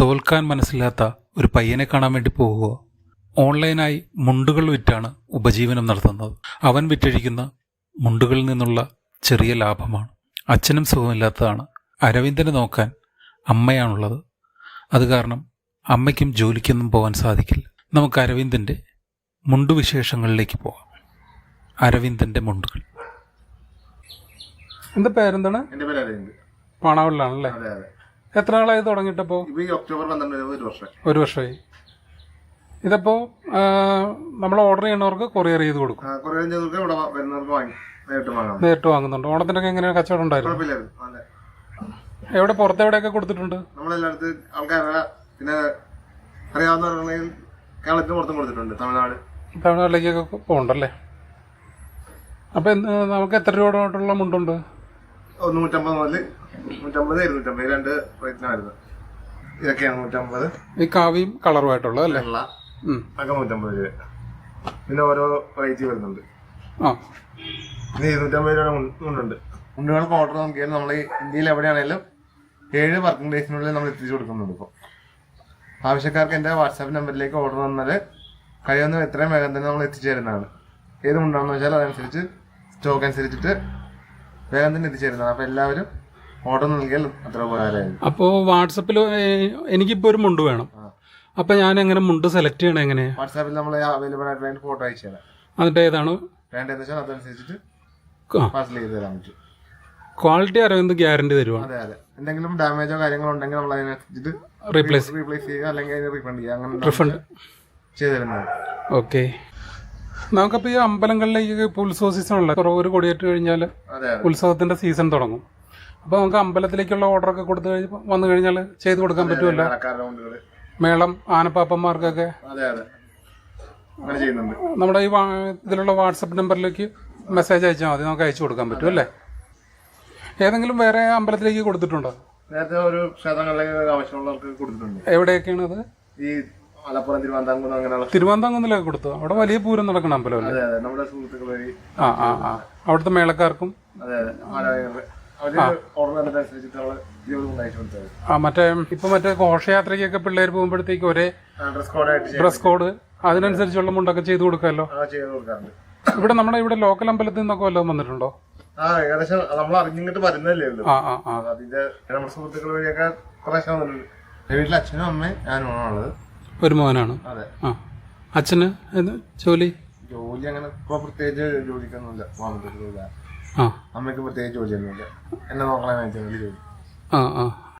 തോൽക്കാൻ മനസ്സില്ലാത്ത ഒരു പയ്യനെ കാണാൻ വേണ്ടി പോവുകയോ ഓൺലൈനായി മുണ്ടുകൾ വിറ്റാണ് ഉപജീവനം നടത്തുന്നത്. അവൻ വിറ്റഴിക്കുന്ന മുണ്ടുകളിൽ നിന്നുള്ള ചെറിയ ലാഭമാണ്. അച്ഛനും സുഖമില്ലാത്തതാണ്. അരവിന്ദനെ നോക്കാൻ അമ്മയാണുള്ളത്. അത് കാരണം അമ്മയ്ക്കും ജോലിക്കൊന്നും പോകാൻ സാധിക്കില്ല. നമുക്ക് അരവിന്ദൻ്റെ മുണ്ടുവിശേഷങ്ങളിലേക്ക് പോകാം. അരവിന്ദൻ്റെ മുണ്ടുകൾ. എന്താ പേരെന്താണ്? എന്റെ പേര് അരവിന്ദ്. പാണാവളിലാണല്ലേ? അതെ അതെ. എത്ര നാളായി തുടങ്ങിയിട്ടപ്പോ? ഇപ്പൊ ഈ ഒക്ടോബർ 12 ഒരു വർഷമായി. ഇതിപ്പോ നമ്മൾ ഓർഡർ ചെയ്യുന്നവർക്ക് കൊറിയർ ചെയ്ത് കൊടുക്കും. കൊറിയർ ചെയ്തവർക്ക് ഇവിടെ വരുന്നവർക്ക് നേരിട്ട് വാങ്ങുന്നുണ്ട്. ഓണത്തിനൊക്കെ എങ്ങനെയാണ് കച്ചവടം ഉണ്ടായിരുന്നു? എവിടെ പുറത്തെവിടെയൊക്കെ കൊടുത്തിട്ടുണ്ട്? നമ്മളെല്ലായിടത്ത് ആൾക്കാരെ പിന്നെ അറിയാവുന്ന കേരളത്തിന് പുറത്തും കൊടുത്തിട്ടുണ്ട്. തമിഴ്നാട്ടിലേക്കൊക്കെ പോകണ്ടല്ലേ? അപ്പൊ നമുക്ക് എത്ര രൂപ തൊട്ടുള്ള മുണ്ടുണ്ട്? 150 മുതൽ 150, 250 രണ്ട് റേറ്റിനായിരുന്നു. ഇതൊക്കെയാണ് 150. ഈ കാവിയും കളറുമായിട്ടുള്ളത് അല്ലേ? അതൊക്കെ 150 രൂപ. പിന്നെ ഓരോ റേറ്റ് വരുന്നുണ്ട്. പിന്നെ 250 രൂപ മുണ്ടുണ്ട്. മുണ്ടുകൾക്ക് ഓർഡർ നോക്കിയാൽ നമ്മൾ ഇന്ത്യയിൽ എവിടെയാണെങ്കിലും 7 വർക്കിംഗ് ഡേയ്സിനുള്ളിൽ നമ്മൾ എത്തിച്ചു കൊടുക്കുന്നുണ്ട്. ഇപ്പോൾ ആവശ്യക്കാർക്ക് എൻ്റെ വാട്സാപ്പ് നമ്പറിലേക്ക് ഓർഡർ തന്നാൽ കഴിയുന്ന എത്രയും വേഗം തന്നെ നമ്മൾ എത്തിച്ചു തരുന്നതാണ്. ഏത് മുണ്ടാണെന്ന് വെച്ചാൽ അതനുസരിച്ച് സ്റ്റോക്ക് അനുസരിച്ചിട്ട് വേഗം തന്നെ എത്തിച്ചു തരുന്നതാണ്. അപ്പോൾ എല്ലാവരും ഓർഡർ നൽകിയാൽ അത്ര ഉപകാരമായിരുന്നു. അപ്പോൾ വാട്സപ്പിൽ എനിക്കിപ്പോൾ ഒരു മുണ്ട് വേണം. അപ്പോൾ ഞാൻ എങ്ങനെ മുണ്ട് സെലക്ട് ചെയ്യണം? എങ്ങനെ? വാട്സാപ്പിൽ നമ്മൾ അവൈലബിൾ ആയിട്ടുള്ള ഫോട്ടോ അയച്ചു തരാം. അതിൻ്റെ ഏതാണ് വേണ്ടതെന്ന് വെച്ചാൽ അതനുസരിച്ചിട്ട് പാർസൽ ചെയ്ത് തരാൻ പറ്റും. ക്വാളിറ്റി അരവിന്ദ് ഗ്യാരണ്ടി തരുവാണ്. അതെ അതെ. എന്തെങ്കിലും ഡാമേജോ കാര്യങ്ങളോ ഉണ്ടെങ്കിൽ നമ്മൾ അതിനനുസരിച്ചിട്ട് റീപ്ലേസ് ചെയ്യുക, അല്ലെങ്കിൽ അതിന് റീഫണ്ട് ചെയ്യുക. അങ്ങനെ റീഫണ്ട് ചെയ്ത് തരുന്നത്. ഓക്കെ. നമുക്കപ്പോൾ ഈ അമ്പലങ്ങളിലേക്ക് ഇപ്പോൾ ഉത്സവ സീസണുള്ള കുറവ് കൊടിയേറ്റ് കഴിഞ്ഞാൽ ഉത്സവത്തിന്റെ സീസൺ തുടങ്ങും. അപ്പോൾ നമുക്ക് അമ്പലത്തിലേക്കുള്ള ഓർഡറൊക്കെ കൊടുത്തു വന്നു കഴിഞ്ഞാൽ ചെയ്ത് കൊടുക്കാൻ പറ്റുമല്ലോ? മേളം ആനപ്പാപ്പന്മാർക്കൊക്കെ നമ്മുടെ ഈ ഇതിലുള്ള വാട്സപ്പ് നമ്പറിലേക്ക് മെസ്സേജ് അയച്ചാൽ മതി, നമുക്ക് അയച്ചു കൊടുക്കാൻ പറ്റും അല്ലേ? ഏതെങ്കിലും വേറെ അമ്പലത്തിലേക്ക് കൊടുത്തിട്ടുണ്ടോ? നേരത്തെ ഒരു ക്ഷേത്രങ്ങളിലേക്ക് ആവശ്യമുള്ളവർക്ക് കൊടുത്തിട്ടുണ്ട്. എവിടെയൊക്കെയാണ് അത്? ഈ മലപ്പുറം, തിരുവനന്തപുരം അങ്ങനെയുള്ള. തിരുവനന്തപുരത്തിലേക്ക് കൊടുത്തു. അവിടെ വലിയ പൂരം നടക്കുന്ന അമ്പലമല്ലേ? നമ്മുടെ സുഹൃത്തുക്കൾ വഴി അവിടുത്തെ മേളക്കാർക്കും മറ്റേ മറ്റേ ഘോഷയാത്രയ്ക്കൊക്കെ പിള്ളേർ പോകുമ്പോഴത്തേക്ക് ഒരേ ഡ്രസ് കോഡ് അതിനനുസരിച്ചുള്ള മുണ്ടൊക്കെ ചെയ്തു കൊടുക്കാമല്ലോ. ഇവിടെ നമ്മുടെ ഇവിടെ ലോക്കൽ അമ്പലത്തിൽ നിന്നൊക്കെ വല്ലതും വന്നിട്ടുണ്ടോ? ഏകദേശം നമ്മൾ അറിഞ്ഞിട്ട് വരുന്നല്ലേ ഉള്ളൂ. അതിന്റെ നമ്മുടെ സുഹൃത്തുക്കൾ വഴിയൊക്കെ പ്രാവശ്യം വന്നിട്ടുണ്ട്. വീട്ടിൽ അച്ഛനും അമ്മയും ഞാനും ഉള്ളത്. ഒരു മോനാണ്. അതെ. അച്ഛന് ജോലി അങ്ങനെ ഇപ്പൊ പ്രത്യേകിച്ച് ജോലിക്കൊന്നുമില്ല. അമ്മയ്ക്ക് പ്രത്യേകിച്ച് ജോലിയൊന്നുമില്ല. എന്നെ നോക്കണേ ജോലി.